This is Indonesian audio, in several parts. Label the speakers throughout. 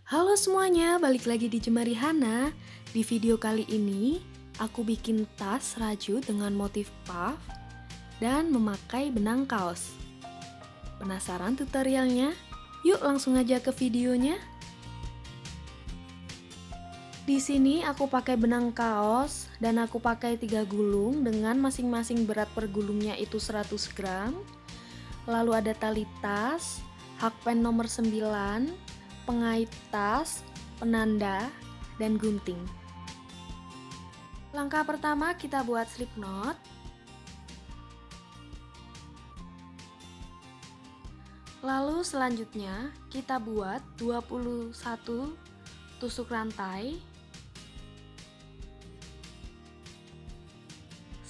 Speaker 1: Halo semuanya, balik lagi di Jemari Hana. Di video kali ini, aku bikin tas raju dengan motif puff dan memakai benang kaos. Penasaran tutorialnya? Yuk langsung aja ke videonya. Di sini aku pakai benang kaos dan aku pakai 3 gulung dengan masing-masing berat per gulungnya itu 100 gram. Lalu ada tali tas, hakpen nomor 9, pengait tas, penanda, dan gunting. Langkah pertama kita buat slip knot. Lalu selanjutnya kita buat 21 tusuk rantai.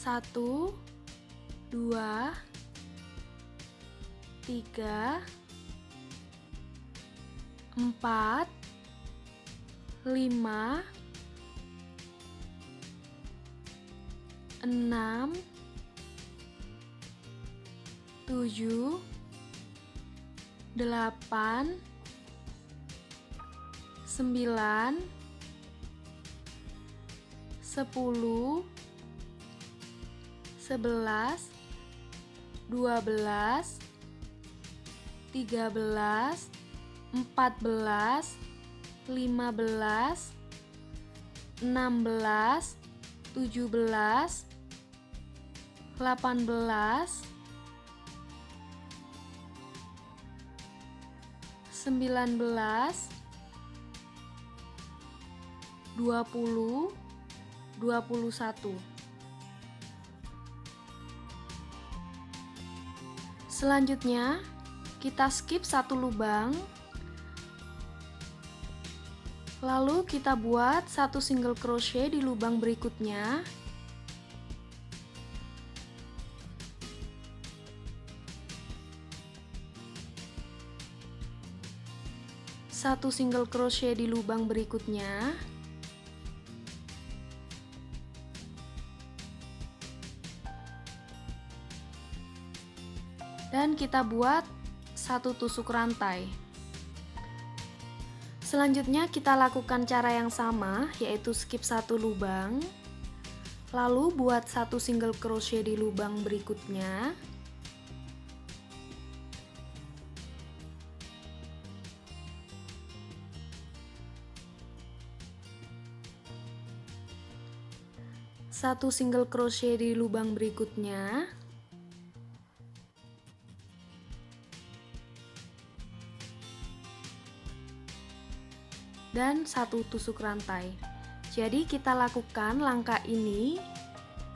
Speaker 1: 1 2 3 4 5 6 7 8 9 10 11 12 13 14 15 16 17 18 19 20 21. Selanjutnya kita skip satu lubang, lalu kita buat satu single crochet di lubang berikutnya. Satu single crochet di lubang berikutnya. Dan kita buat satu tusuk rantai. Selanjutnya kita lakukan cara yang sama, yaitu skip satu lubang, lalu buat satu single crochet di lubang berikutnya. Satu single crochet di lubang berikutnya. Dan satu tusuk rantai. Jadi kita lakukan langkah ini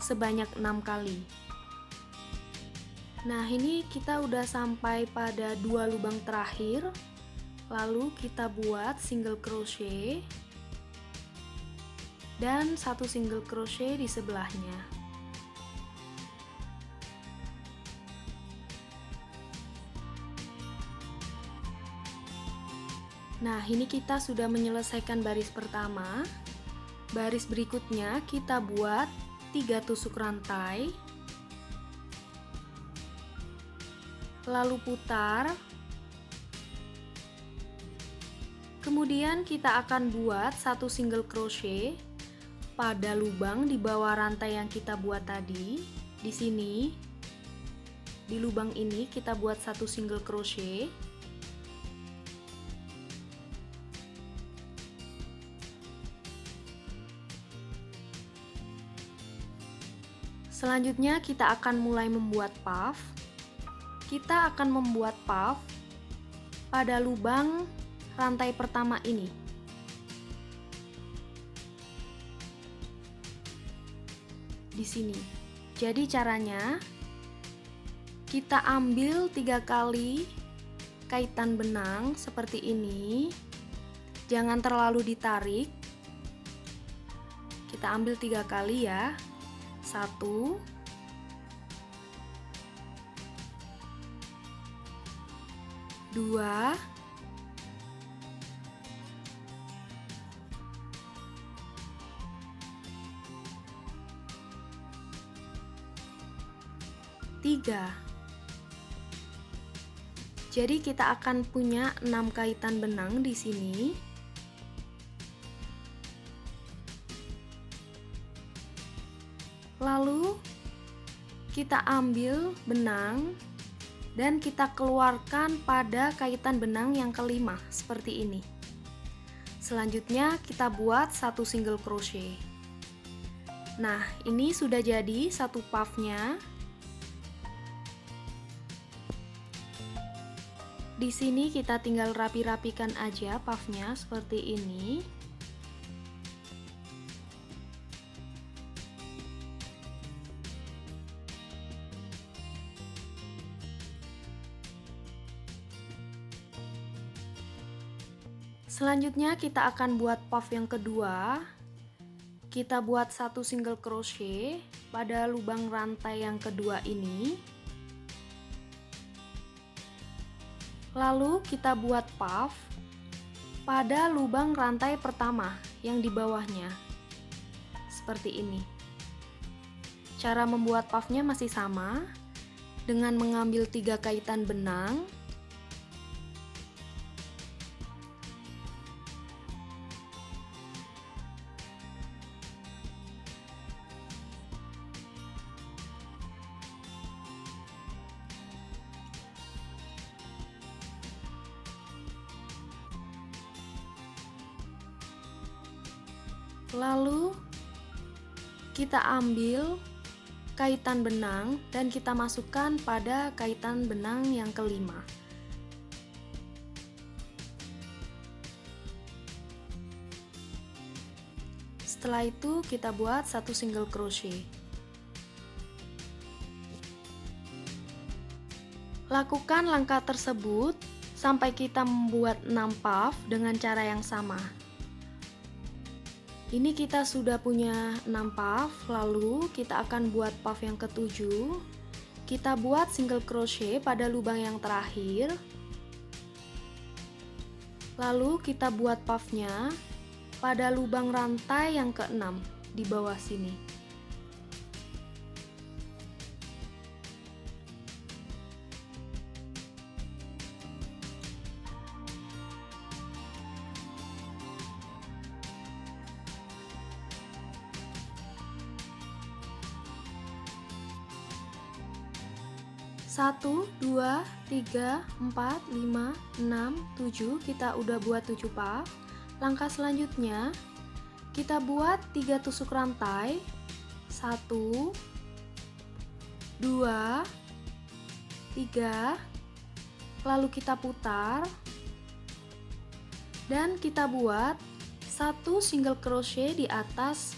Speaker 1: sebanyak 6 kali. Nah, ini kita udah sampai pada 2 lubang terakhir. Lalu kita buat single crochet dan satu single crochet di sebelahnya. Nah, ini kita sudah menyelesaikan baris pertama. Baris berikutnya kita buat 3 tusuk rantai. Lalu putar. Kemudian kita akan buat satu single crochet pada lubang di bawah rantai yang kita buat tadi. Di sini, di lubang ini kita buat satu single crochet. Selanjutnya kita akan mulai membuat puff. Kita akan membuat puff pada lubang rantai pertama ini. Di sini. Jadi caranya kita ambil 3 kali kaitan benang seperti ini. Jangan terlalu ditarik. Kita ambil 3 kali ya. 1 2 3. Jadi kita akan punya 6 kaitan benang di sini. Lalu kita ambil benang dan kita keluarkan pada kaitan benang yang kelima seperti ini. Selanjutnya kita buat satu single crochet. Nah, ini sudah jadi satu puffnya. Di sini kita tinggal rapi-rapikan aja puffnya seperti ini. Selanjutnya kita akan buat puff yang kedua. Kita buat satu single crochet pada lubang rantai yang kedua ini. Lalu kita buat puff pada lubang rantai pertama yang di bawahnya. Seperti ini. Cara membuat puffnya masih sama dengan mengambil 3 kaitan benang. Lalu kita ambil kaitan benang dan kita masukkan pada kaitan benang yang kelima. Setelah itu kita buat satu single crochet. Lakukan langkah tersebut sampai kita membuat 6 puff dengan cara yang sama. Ini kita sudah punya 6 puff, lalu kita akan buat puff yang ketujuh. Kita buat single crochet pada lubang yang terakhir. Lalu kita buat puffnya pada lubang rantai yang keenam di bawah sini. Satu, dua, tiga, 4, 5, 6, 7. Kita udah buat 7 puff. Langkah selanjutnya kita buat 3 tusuk rantai. 1, 2, 3. Lalu kita putar dan kita buat satu single crochet di atas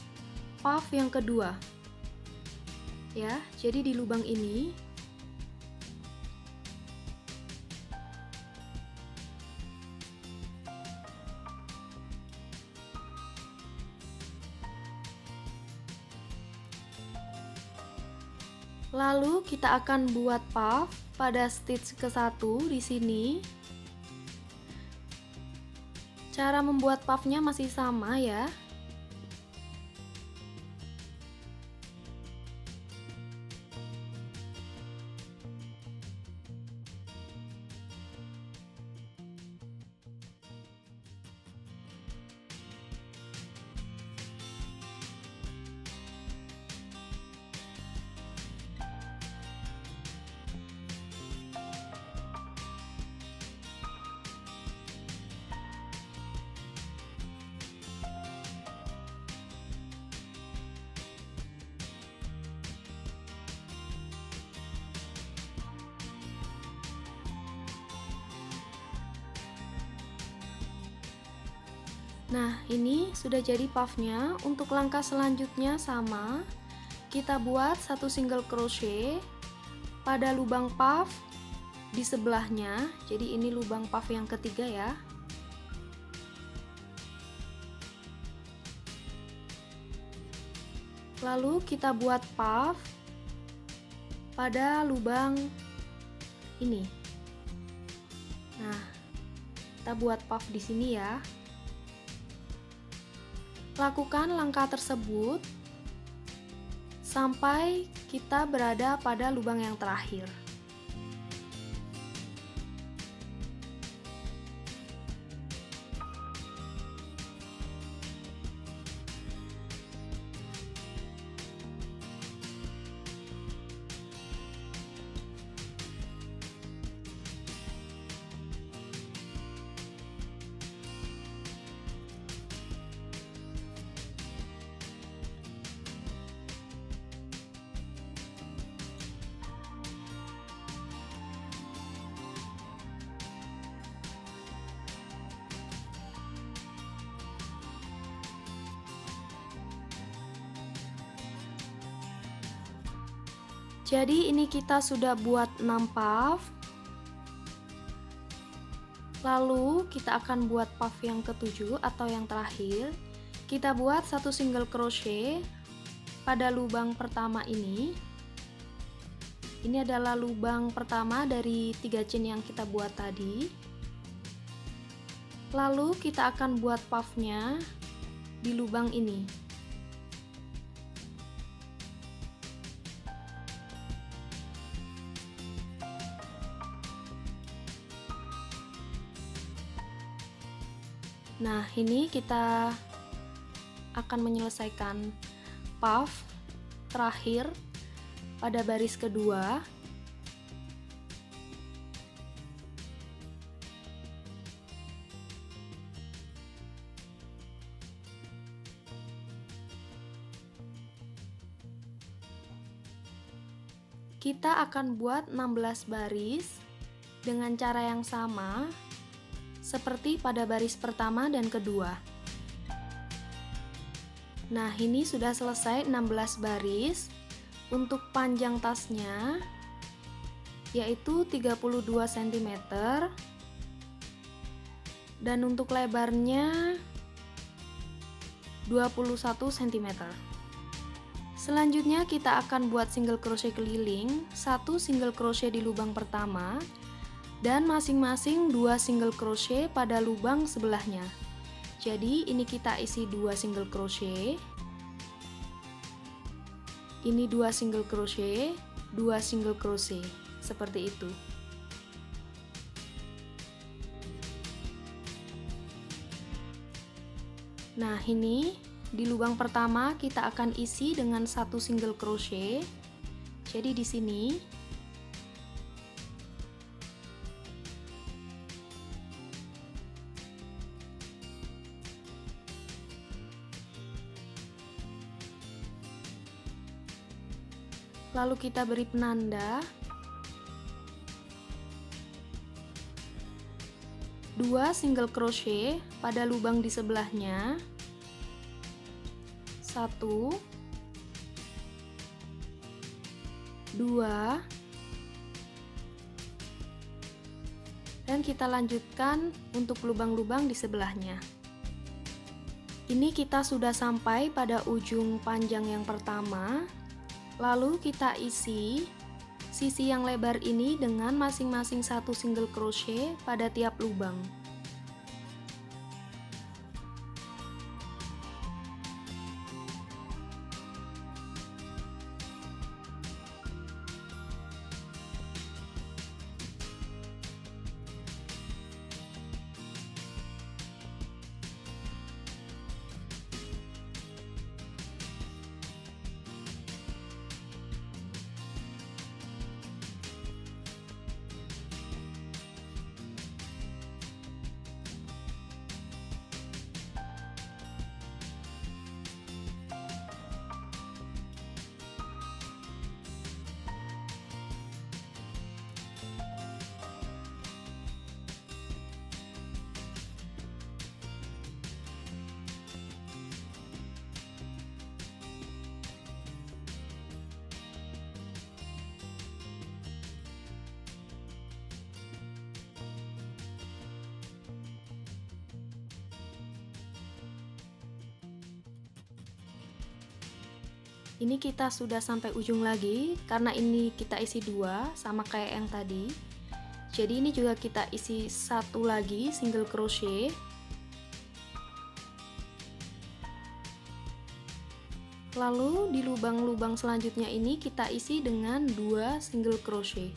Speaker 1: puff yang kedua. Ya, jadi di lubang ini lalu kita akan buat puff pada stitch ke-1 di sini. Cara membuat puffnya masih sama ya. Nah, ini sudah jadi puffnya. Untuk langkah selanjutnya sama, kita buat satu single crochet pada lubang puff di sebelahnya. Jadi ini lubang puff yang ketiga ya. Lalu kita buat puff pada lubang ini. Nah, kita buat puff di sini ya. Lakukan langkah tersebut sampai kita berada pada lubang yang terakhir. Jadi ini kita sudah buat 6 puff. Lalu kita akan buat puff yang ketujuh atau yang terakhir. Kita buat satu single crochet pada lubang pertama ini. Ini adalah lubang pertama dari 3 chain yang kita buat tadi. Lalu kita akan buat puffnya di lubang ini. Nah, ini kita akan menyelesaikan puff terakhir pada baris kedua. Kita akan buat 16 baris dengan cara yang sama seperti pada baris pertama dan kedua. Nah, ini sudah selesai 16 baris. Untuk panjang tasnya yaitu 32 cm dan untuk lebarnya 21 cm. Selanjutnya kita akan buat single crochet keliling, 1 single crochet di lubang pertama dan masing-masing 2 single crochet pada lubang sebelahnya. Jadi ini kita isi 2 single crochet. Ini 2 single crochet, 2 single crochet, seperti itu. Nah, ini di lubang pertama kita akan isi dengan 1 single crochet. Jadi di sini lalu kita beri penanda 2 single crochet pada lubang di sebelahnya, 1 2 dan kita lanjutkan untuk lubang-lubang di sebelahnya. Ini kita sudah sampai pada ujung panjang yang pertama. Lalu kita isi sisi yang lebar ini dengan masing-masing 1 single crochet pada tiap lubang. Ini kita sudah sampai ujung lagi, karena ini kita isi 2 sama kayak yang tadi. Jadi ini juga kita isi 1 lagi single crochet. Lalu di lubang-lubang selanjutnya ini kita isi dengan 2 single crochet.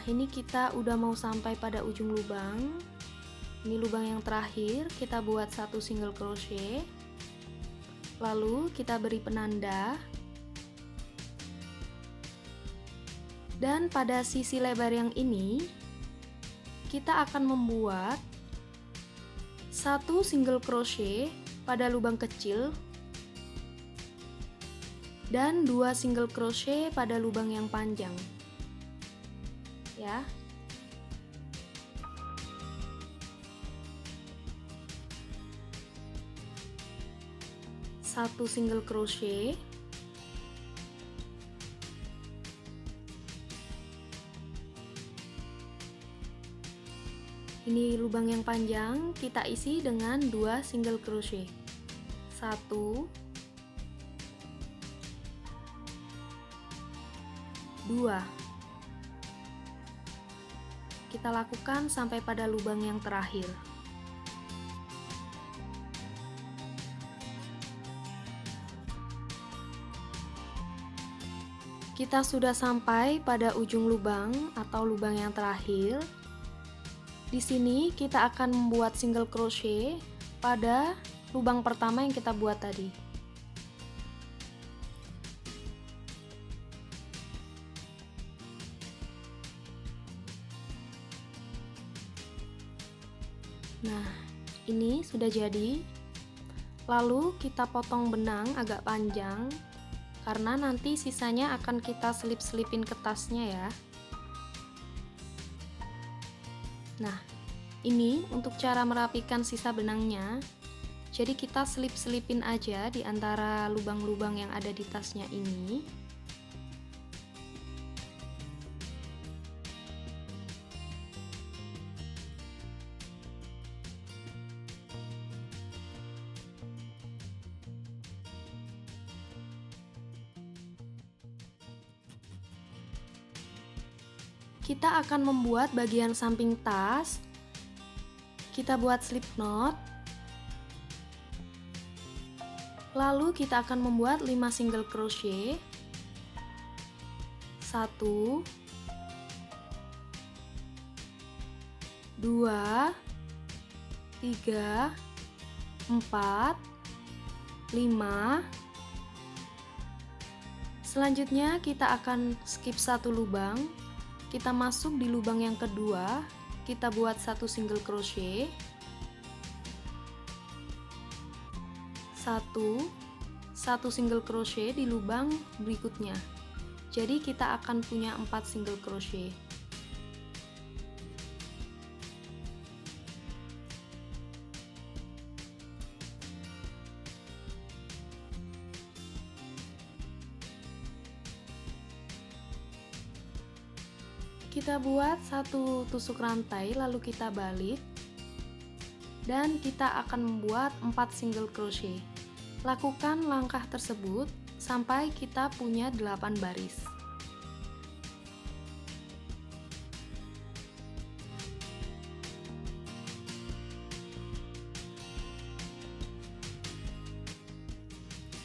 Speaker 1: Ini kita udah mau sampai pada ujung lubang. Ini lubang yang terakhir, kita buat 1 single crochet. Lalu kita beri penanda. Dan pada sisi lebar yang ini kita akan membuat 1 single crochet pada lubang kecil dan 2 single crochet pada lubang yang panjang. Ya. Satu single crochet, ini lubang yang panjang kita isi dengan 2 single crochet. 1 2. Kita lakukan sampai pada lubang yang terakhir. Kita sudah sampai pada ujung lubang atau lubang yang terakhir. Di sini kita akan membuat single crochet pada lubang pertama yang kita buat tadi. Nah, ini sudah jadi. Lalu kita potong benang agak panjang, karena nanti sisanya akan kita selip-selipin ke tasnya ya. Nah, ini untuk cara merapikan sisa benangnya. Jadi kita selip-selipin aja di antara lubang-lubang yang ada di tasnya ini. Kita akan membuat bagian samping tas. Kita buat slip knot. Lalu kita akan membuat 5 single crochet. 1 2 3 4 5. Selanjutnya kita akan skip satu lubang. Kita masuk di lubang yang kedua, kita buat 1 single crochet, 1 single crochet di lubang berikutnya. Jadi kita akan punya 4 single crochet. Kita buat 1 tusuk rantai, lalu kita balik dan kita akan membuat 4 single crochet. Lakukan langkah tersebut sampai kita punya 8 baris.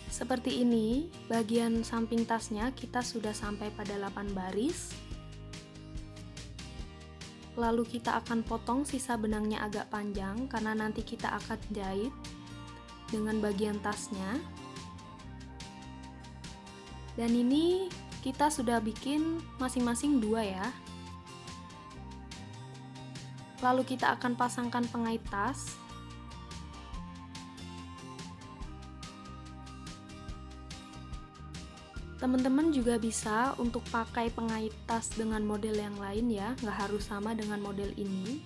Speaker 1: Seperti ini, bagian samping tasnya kita sudah sampai pada 8 baris. Lalu kita akan potong sisa benangnya agak panjang karena nanti kita akan jahit dengan bagian tasnya. Dan ini kita sudah bikin masing-masing 2 ya. Lalu kita akan pasangkan pengait tas. Teman-teman juga bisa untuk pakai pengait tas dengan model yang lain ya, nggak harus sama dengan model ini.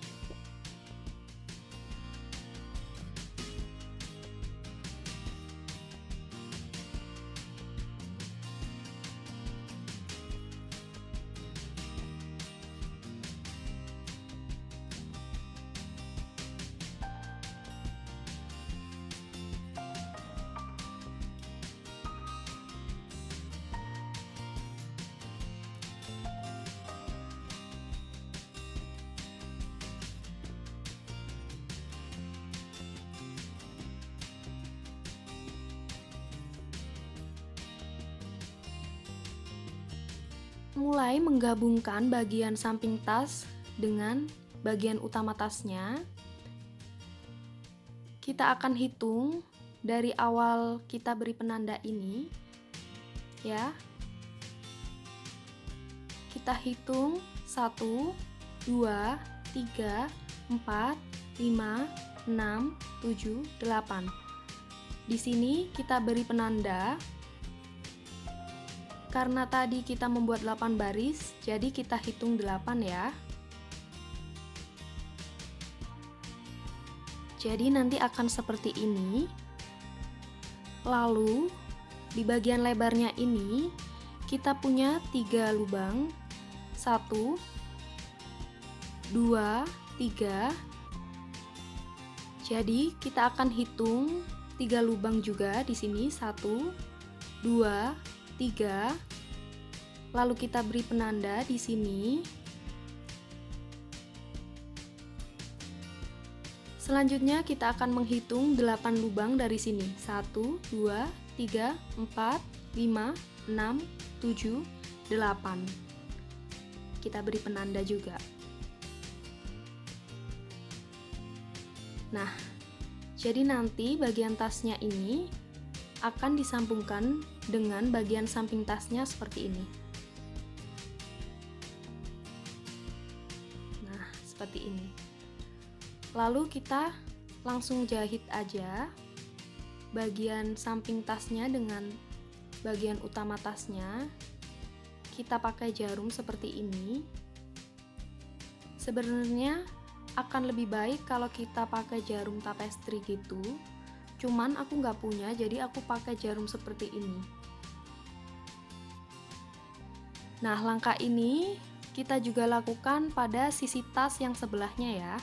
Speaker 1: Mulai menggabungkan bagian samping tas dengan bagian utama tasnya. Kita akan hitung dari awal kita beri penanda ini ya. Kita hitung 1 2 3 4 5 6 7 8. Di sini kita beri penanda. Karena tadi kita membuat 8 baris, jadi kita hitung 8 ya. Jadi nanti akan seperti ini. Lalu di bagian lebarnya ini kita punya 3 lubang. 1 2 3. Jadi kita akan hitung 3 lubang juga di sini. 1 2 3. Lalu kita beri penanda di sini. Selanjutnya kita akan menghitung 8 lubang dari sini. 1 2 3 4 5 6 7 8. Kita beri penanda juga. Nah, jadi nanti bagian tasnya ini akan disambungkan dengan bagian samping tasnya seperti ini. Nah, seperti ini. Lalu kita langsung jahit aja bagian samping tasnya dengan bagian utama tasnya. Kita pakai jarum seperti ini. Sebenarnya akan lebih baik kalau kita pakai jarum tapestri gitu. Cuman aku nggak punya, jadi aku pakai jarum seperti ini. Nah, langkah ini kita juga lakukan pada sisi tas yang sebelahnya ya.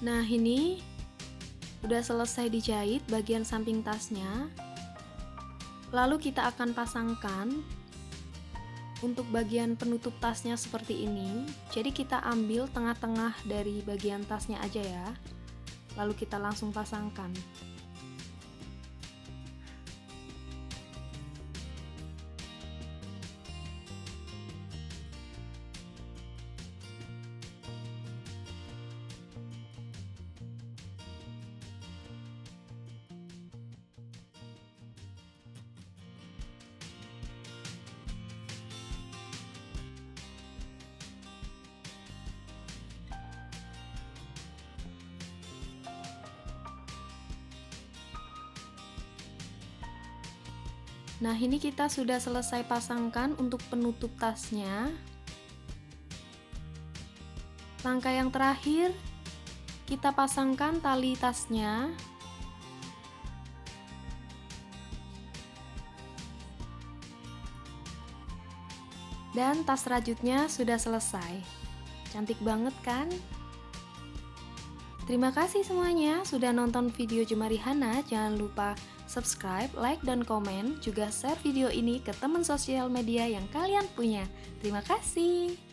Speaker 1: Nah, ini udah selesai dijahit bagian samping tasnya. Lalu kita akan pasangkan untuk bagian penutup tasnya seperti ini. Jadi kita ambil tengah-tengah dari bagian tasnya aja ya. Lalu kita langsung pasangkan. Nah, ini kita sudah selesai pasangkan untuk penutup tasnya. Langkah yang terakhir, kita pasangkan tali tasnya. Dan tas rajutnya sudah selesai. Cantik banget kan? Terima kasih semuanya sudah nonton video Jemari Hana. Jangan lupa subscribe, like, dan komen. Juga share video ini ke teman sosial media yang kalian punya. Terima kasih.